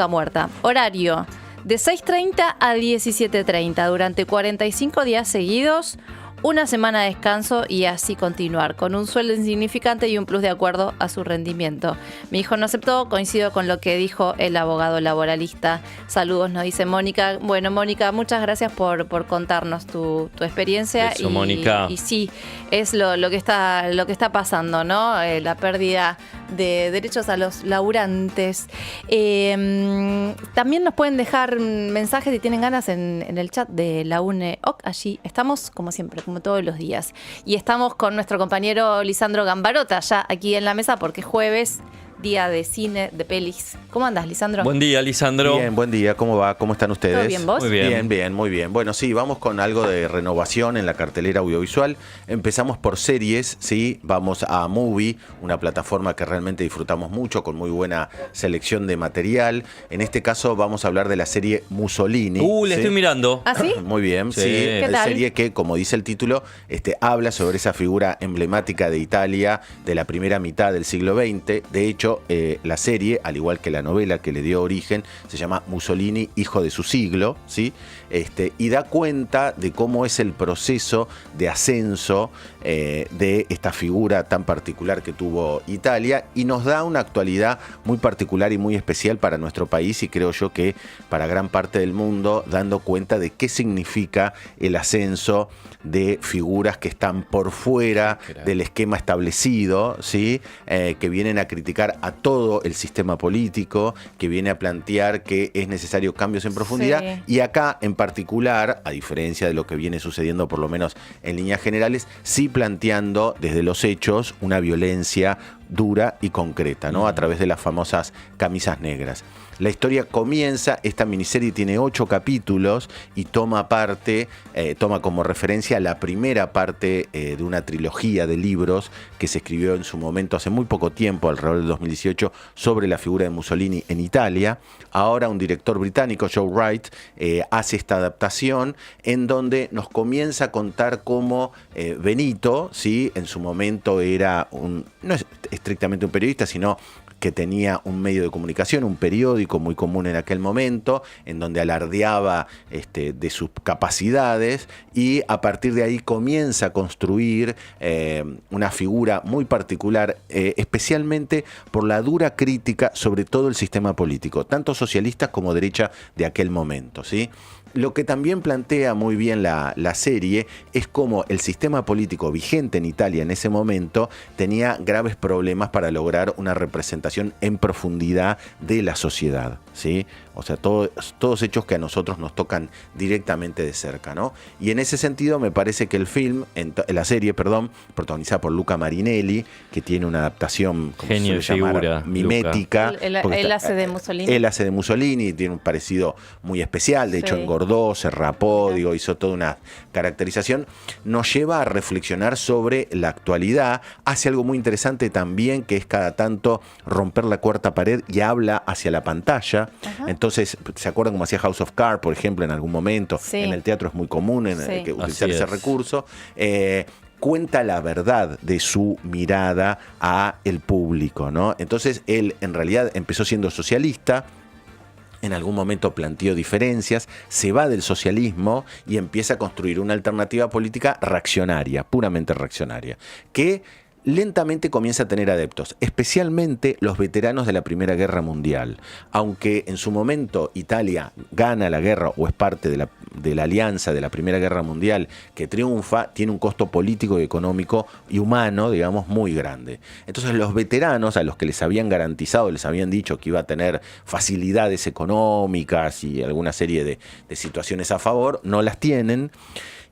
Muerta. Horario de 6:30 a 17:30 durante 45 días seguidos, una semana de descanso y así continuar, con un sueldo insignificante y un plus de acuerdo a su rendimiento. Mi hijo no aceptó, coincido con lo que dijo el abogado laboralista. Saludos, nos dice Mónica. Bueno, Mónica, muchas gracias por contarnos tu experiencia. Eso, Mónica. Y sí, es lo que está pasando, ¿no? La pérdida de derechos a los laburantes. También nos pueden dejar mensajes si tienen ganas en el chat de la UNEOC. Allí estamos, como siempre, como todos los días. Y estamos con nuestro compañero Lisandro Gambarota, ya aquí en la mesa, porque es jueves, día de cine, de pelis. ¿Cómo andás, Lisandro? Buen día, Lisandro. Bien, buen día. ¿Cómo va? ¿Cómo están ustedes? ¿Todo bien, vos? Muy bien. Bien, bien, muy bien. Bueno, sí, vamos con algo de renovación en la cartelera audiovisual. Empezamos por series, ¿sí? Vamos a Movie, una plataforma que realmente disfrutamos mucho, con muy buena selección de material. En este caso vamos a hablar de la serie Mussolini. Le ¿sí? estoy mirando. ¿Ah, sí? Muy bien, Sí. sí. ¿Qué La tal? serie que, como dice el título, habla sobre esa figura emblemática de Italia de la primera mitad del siglo XX. De hecho, la serie, al igual que la novela que le dio origen, se llama Mussolini, hijo de su siglo, ¿sí? Y da cuenta de cómo es el proceso de ascenso de esta figura tan particular que tuvo Italia, y nos da una actualidad muy particular y muy especial para nuestro país, y creo yo que para gran parte del mundo, dando cuenta de qué significa el ascenso de figuras que están por fuera del esquema establecido, ¿sí? Que vienen a criticar a todo el sistema político, que viene a plantear que es necesario cambios en profundidad. Sí. Y acá en particular, a diferencia de lo que viene sucediendo por lo menos en líneas generales, sí planteando desde los hechos una violencia dura y concreta, ¿no? A través de las famosas camisas negras. La historia comienza, esta miniserie tiene 8 capítulos y toma como referencia la primera parte de una trilogía de libros que se escribió en su momento hace muy poco tiempo, alrededor del 2018, sobre la figura de Mussolini en Italia. Ahora un director británico, Joe Wright, hace esta adaptación en donde nos comienza a contar cómo Benito, ¿sí? En su momento era no es estrictamente un periodista, sino que tenía un medio de comunicación, un periódico muy común en aquel momento, en donde alardeaba de sus capacidades, y a partir de ahí comienza a construir una figura muy particular, especialmente por la dura crítica sobre todo el sistema político, tanto socialista como derecha de aquel momento, ¿sí? Lo que también plantea muy bien la serie es cómo el sistema político vigente en Italia en ese momento tenía graves problemas para lograr una representación en profundidad de la sociedad, ¿sí? O sea, todos hechos que a nosotros nos tocan directamente de cerca, ¿no? Y en ese sentido me parece que la serie, protagonizada por Luca Marinelli, que tiene una adaptación, como Genio se suele figura, llamar, mimética. Él hace de Mussolini. Él hace de Mussolini, tiene un parecido muy especial, de hecho engordó, se rapó, hizo toda una caracterización. Nos lleva a reflexionar sobre la actualidad, hace algo muy interesante también, que es cada tanto romper la cuarta pared y habla hacia la pantalla. Ajá. Entonces, ¿se acuerdan cómo hacía House of Cards, por ejemplo, en algún momento? Sí. En el teatro es muy común utilizar ese recurso. Cuenta la verdad de su mirada a el público, ¿no? Entonces, él en realidad empezó siendo socialista. En algún momento planteó diferencias, se va del socialismo y empieza a construir una alternativa política reaccionaria, puramente reaccionaria, que lentamente comienza a tener adeptos, especialmente los veteranos de la Primera Guerra Mundial. Aunque en su momento Italia gana la guerra o es parte de la alianza de la Primera Guerra Mundial, que triunfa, tiene un costo político y económico y humano, digamos, muy grande. Entonces los veteranos, a los que les habían garantizado, les habían dicho que iba a tener facilidades económicas y alguna serie de situaciones a favor, no las tienen.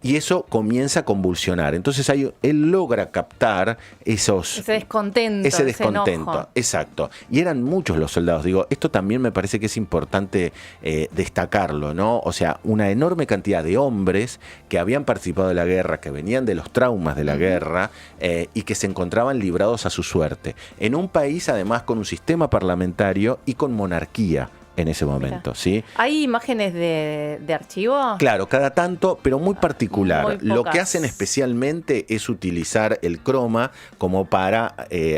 Y eso comienza a convulsionar. Entonces él logra captar ese descontento. Ese enojo. Exacto. Y eran muchos los soldados. Digo, esto también me parece que es importante destacarlo, ¿no? O sea, una enorme cantidad de hombres que habían participado de la guerra, que venían de los traumas de la guerra y que se encontraban librados a su suerte. En un país, además, con un sistema parlamentario y con monarquía. en ese momento, ¿sí? ¿Hay imágenes de archivo? Claro, cada tanto, pero muy particular. Muy Lo que pocas. hacen especialmente es utilizar el croma como para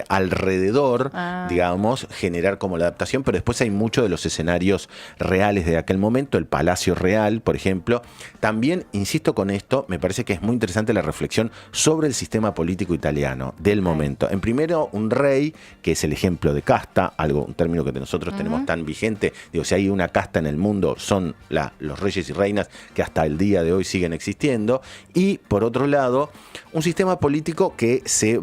alrededor, digamos, generar como la adaptación, pero después hay muchos de los escenarios reales de aquel momento, el Palacio Real, por ejemplo. También, insisto con esto, me parece que es muy interesante la reflexión sobre el sistema político italiano del momento. En primero, un rey, que es el ejemplo de casta, un término que nosotros tenemos tan vigente. Digo, si hay una casta en el mundo, son los reyes y reinas que hasta el día de hoy siguen existiendo. Y, por otro lado, un sistema político que se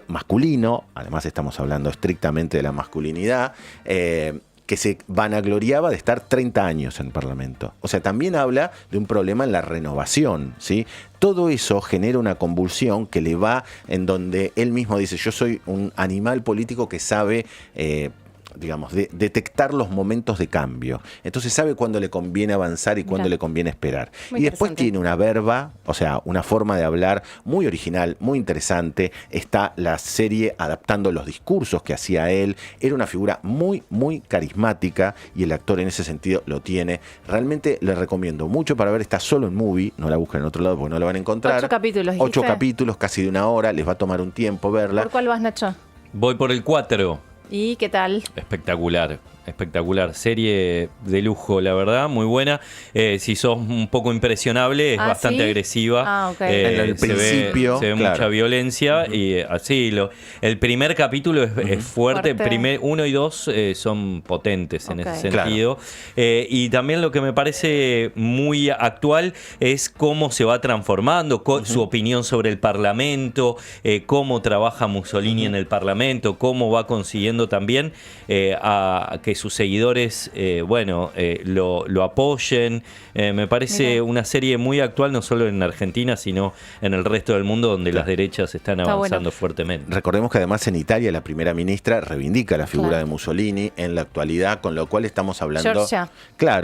masculino, además estamos hablando estrictamente de la masculinidad, que se vanagloriaba de estar 30 años en el Parlamento. O sea, también habla de un problema en la renovación, ¿sí? Todo eso genera una convulsión que le va en donde él mismo dice, yo soy un animal político que sabe digamos, detectar los momentos de cambio. Entonces sabe cuándo le conviene avanzar y cuándo le conviene esperar. Y después tiene una verba, o sea, una forma de hablar muy original, muy interesante. Está la serie adaptando los discursos que hacía él. Era una figura muy, muy carismática y el actor en ese sentido lo tiene. Realmente le recomiendo mucho para ver. Está solo en Movie, no la busquen en otro lado porque no la van a encontrar. 8 capítulos. 8 capítulos, casi de una hora. Les va a tomar un tiempo verla. ¿Por cuál vas, Nacho? Voy por el 4. ¿Y qué tal? Espectacular. Serie de lujo, la verdad, muy buena. Si sos un poco impresionable, es bastante agresiva. En el principio se ve mucha violencia y así el primer capítulo es fuerte. 1 y 2 son potentes en ese sentido. Y también lo que me parece muy actual es cómo se va transformando, su opinión sobre el Parlamento, cómo trabaja Mussolini en el Parlamento, cómo va consiguiendo también a que sus seguidores lo apoyen. Me parece una serie muy actual, no solo en Argentina, sino en el resto del mundo, donde las derechas están avanzando fuertemente. Recordemos que además en Italia la primera ministra reivindica la figura de Mussolini en la actualidad, con lo cual estamos hablando... Giorgia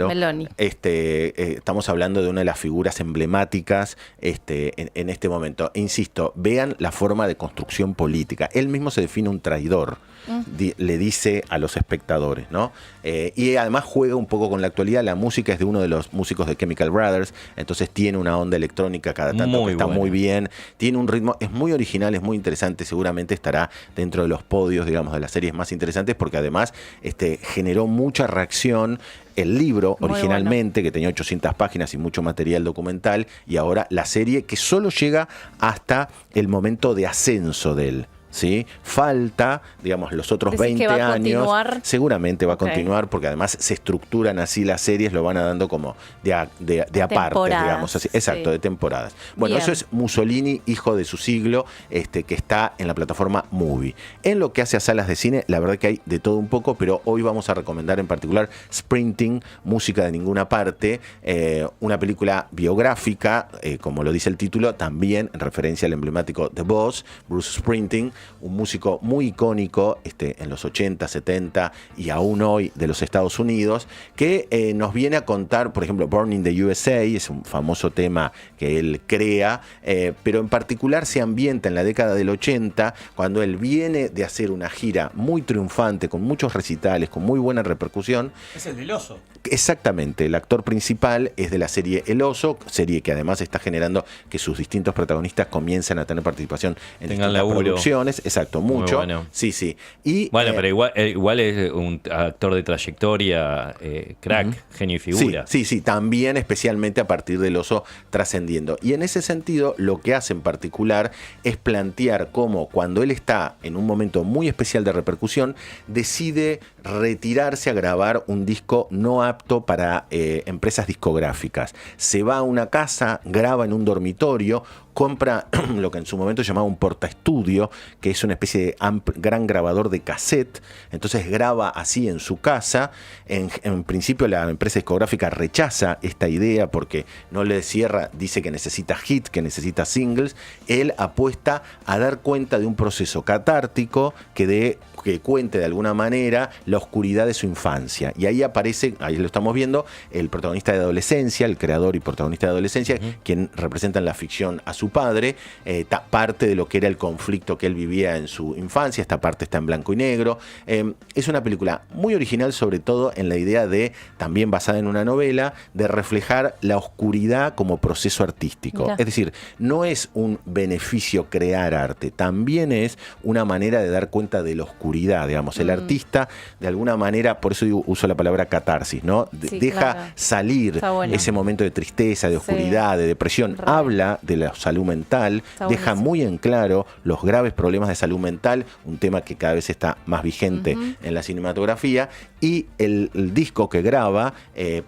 Meloni. Estamos hablando de una de las figuras emblemáticas en este momento. Insisto, vean la forma de construcción política. Él mismo se define un traidor. Le dice a los espectadores, ¿no? Y además juega un poco con la actualidad. La música es de uno de los músicos de Chemical Brothers, entonces tiene una onda electrónica cada tanto que está muy bien, tiene un ritmo, es muy original, es muy interesante, seguramente estará dentro de los podios, digamos, de las series más interesantes, porque además generó mucha reacción. El libro originalmente, que tenía 800 páginas y mucho material documental, y ahora la serie que solo llega hasta el momento de ascenso de él. ¿Sí? Falta, digamos, los otros 20 años. Seguramente va a continuar, porque además se estructuran así las series, lo van dando como de aparte, digamos así. Exacto, de temporadas. Bueno, eso es Mussolini, hijo de su siglo, que está en la plataforma Movie. En lo que hace a salas de cine, la verdad que hay de todo un poco, pero hoy vamos a recomendar en particular Sprinting, Música de Ninguna Parte, una película biográfica, como lo dice el título, también en referencia al emblemático The Boss, Bruce Springsteen, un músico muy icónico en los 80, 70 y aún hoy de los Estados Unidos, que nos viene a contar, por ejemplo, Born in the USA, es un famoso tema que él crea, pero en particular se ambienta en la década del 80, cuando él viene de hacer una gira muy triunfante, con muchos recitales, con muy buena repercusión. Es el del oso. Exactamente, el actor principal es de la serie El Oso, serie que además está generando que sus distintos protagonistas comiencen a tener participación en distintas producciones. Exacto, mucho. Bueno. Sí. Y, pero igual es un actor de trayectoria, crack, genio y figura. Sí, también especialmente a partir del Oso trascendiendo. Y en ese sentido, lo que hace en particular es plantear cómo cuando él está en un momento muy especial de repercusión, decide retirarse a grabar un disco no apto para empresas discográficas. Se va a una casa, graba en un dormitorio, compra lo que en su momento llamaba un portaestudio, que es una especie de gran grabador de cassette. Entonces graba así en su casa. En principio la empresa discográfica rechaza esta idea porque no le cierra, dice que necesita hit, que necesita singles. Él apuesta a dar cuenta de un proceso catártico que cuente de alguna manera la oscuridad de su infancia. Y ahí aparece, ahí lo estamos viendo, el protagonista de Adolescencia, el creador y protagonista de Adolescencia, quien representa en la ficción a su padre, parte de lo que era el conflicto que él vivía en su infancia. Esta parte está en blanco y negro. Es una película muy original, sobre todo en la idea de, también basada en una novela, de reflejar la oscuridad como proceso artístico. Mirá. Es decir, no es un beneficio crear arte, también es una manera de dar cuenta de la oscuridad, digamos. El artista, de alguna manera, por eso yo uso la palabra catarsis, ¿no? Deja salir ese momento de tristeza, de oscuridad, de depresión. Habla de la salud mental, deja muy en claro los graves problemas de salud mental, un tema que cada vez está más vigente en la cinematografía, y el disco que graba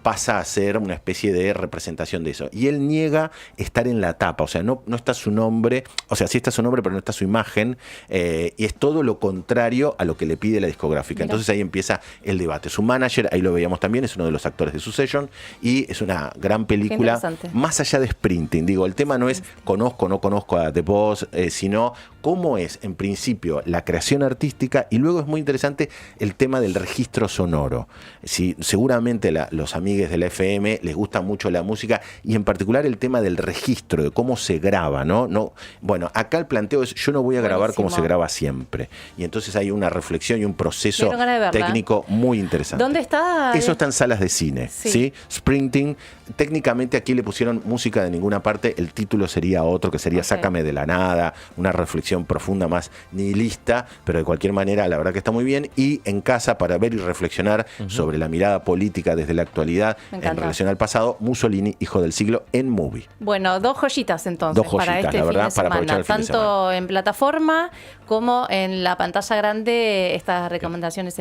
pasa a ser una especie de representación de eso. Y él niega estar en la tapa, o sea, no está su nombre, o sea, sí está su nombre, pero no está su imagen, y es todo lo contrario a lo que le pide la discográfica. Entonces ahí empieza el debate. Su manager, ahí lo veíamos también, es uno de los actores de Succession, y es una gran película, más allá de Sprinting. Digo, el tema no es conozco o no conozco a The Boss, sino cómo es, en principio, la creación artística, y luego es muy interesante el tema del registro sonoro. Seguramente los amigues de la FM les gusta mucho la música, y en particular el tema del registro, de cómo se graba, ¿no? Bueno, acá el planteo es, yo no voy a grabar como se graba siempre. Y entonces hay una reflexión y un proceso técnico muy interesante. ¿Dónde está? Eso está en salas de cine, ¿sí? Sprinting. Técnicamente aquí le pusieron música de ninguna parte, el título sería otro, que sería Sácame de la nada, una reflexión profunda, más nihilista, pero de cualquier manera la verdad que está muy bien. Y en casa, para ver y reflexionar sobre la mirada política desde la actualidad en relación al pasado, Mussolini, hijo del siglo, en Movie. Bueno, dos joyitas entonces. Dos joyitas, para este la verdad, fin de semana, para aprovechar el fin de semana. Tanto en plataforma como en la pantalla grande, estas recomendaciones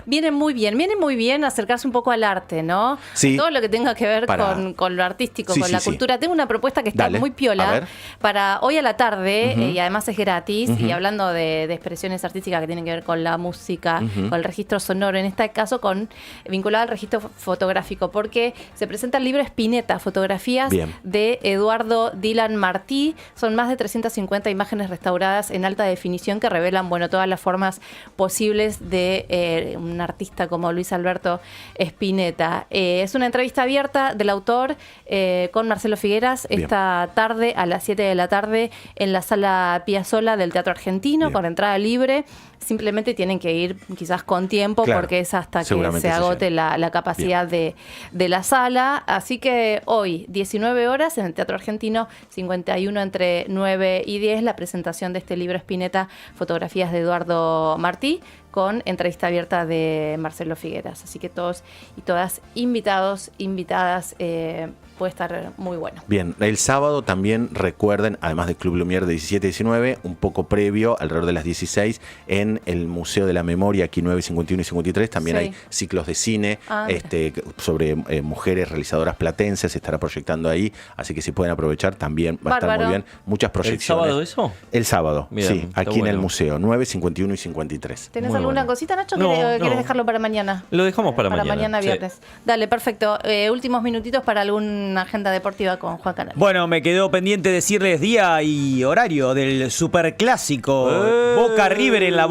vienen muy bien acercarse un poco al arte, ¿no? Sí. Todo lo que tenga que ver con lo artístico, con la cultura. Tengo una propuesta que está muy piola para hoy a la tarde, y además es gratis, y hablando de expresiones artísticas que tienen que ver con la música, con el registro sonoro, en este caso vinculado al registro fotográfico, porque se presenta el libro Spinetta, fotografías de Eduardo Dylan Martí. Son más de 350 imágenes restauradas en alta definición que revelan, todas las formas posibles de un artista como Luis Alberto Spinetta. Es una entrevista abierta del autor con Marcelo Figueras esta tarde a las 7 de la tarde en la Sala Piazzolla del Teatro Argentino, con entrada libre. Simplemente tienen que ir quizás con tiempo, porque es hasta que se agote la capacidad de la sala. Así que hoy, 19 horas, en el Teatro Argentino, 51 entre 9 y 10, la presentación de este libro Spinetta, fotografías de Eduardo Martí, con entrevista abierta de Marcelo Figueras. Así que todos y todas invitados, invitadas, puede estar muy bueno. Bien, el sábado también recuerden, además del Club Lumière de 17 y 19, un poco previo, alrededor de las 16, en el Museo de la Memoria, aquí 9, 51 y 53, también hay ciclos de cine sobre mujeres realizadoras platenses, se estará proyectando ahí, así que si pueden aprovechar también va a estar muy bien. Muchas proyecciones. ¿El sábado eso? El sábado, bien, aquí en el museo, 9, 51 y 53. ¿Tenés alguna cosita, Nacho? ¿Quieres dejarlo para mañana? Lo dejamos para mañana. Para mañana viernes. Dale, perfecto. Últimos minutitos para alguna agenda deportiva con Juan Canal. Bueno, me quedó pendiente decirles día y horario del superclásico Boca River en la